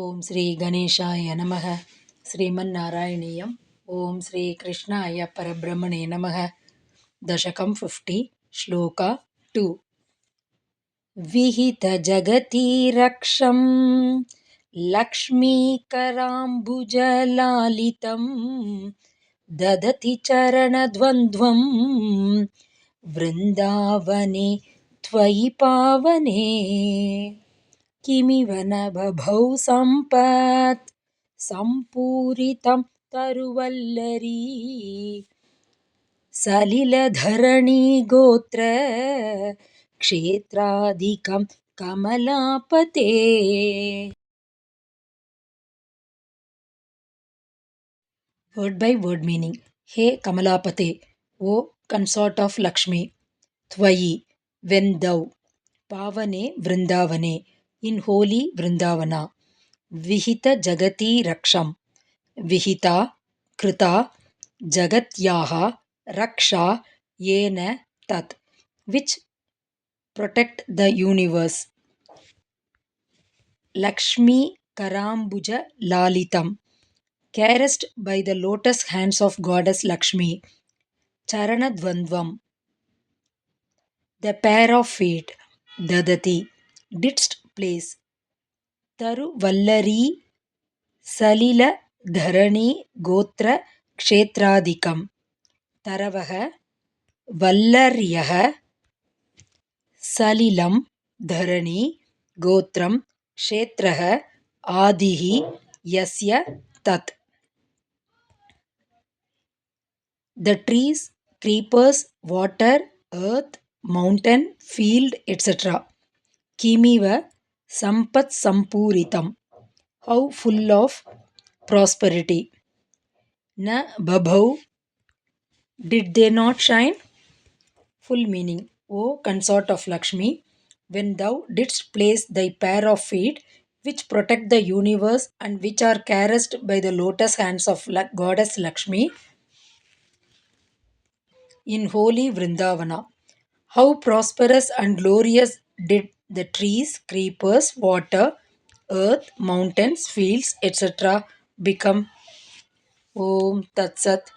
ಓಂ ಶ್ರೀ ಗಣೇಶಾಯ ನಮಃ ಶ್ರೀಮನ್ನಾರಾಯಣೀಯಂ ಓಂ ಶ್ರೀ ಕೃಷ್ಣಾಯ ಪರಬ್ರಹ್ಮಣೇ ನಮಃ ದಶಕಂ 50 ಶ್ಲೋಕ 2 ವಿಹಿತ ಜಗತಿ ರಕ್ಷಂ ಲಕ್ಷ್ಮೀಕರಾಂಬುಜಲಾಲಿತಂ ದದತಿ ಚರಣದ್ವಂದ್ವಂ ವೃಂದಾವನೆ ತ್ವಯಿ ಪಾವನೆ किमिव न बभौ सम्पत् सम्पूरितं तरुवल्लरी सलिलधरणी गोत्र क्षेत्रादिकं कमलापते Word by word meaning. Hey Kamalapate, O consort of Lakshmi, Twayi, when thou, Pavane Vrindavane, in holy Vrindavana, Vihita Jagati Raksham, Vihita Krita Jagatyaha Raksha Yena Tat, which protect the universe. Lakshmi Karambuja Lalitam, caressed by the lotus hands of goddess Lakshmi. Charanadvandvam, the pair of feet. Dadati, didst place. Taruvallari, Salila Dharani Gotra Kshetradikam. Taravaha, Vallaryaha, Salilam Dharani Gotram Kshetraha Adihi Yasya Tat. The trees, creepers, water, earth, mountain, field, etc. Kimiva Sampat Sampuritam. How full of prosperity. Na Babhau, did they not shine? Full meaning. O consort of Lakshmi, when thou didst place thy pair of feet, which protect the universe and which are caressed by the lotus hands of goddess Lakshmi, in holy Vrindavana, how prosperous and glorious did the trees, creepers, water, earth, mountains, fields, etc. become. Om Tat Sat.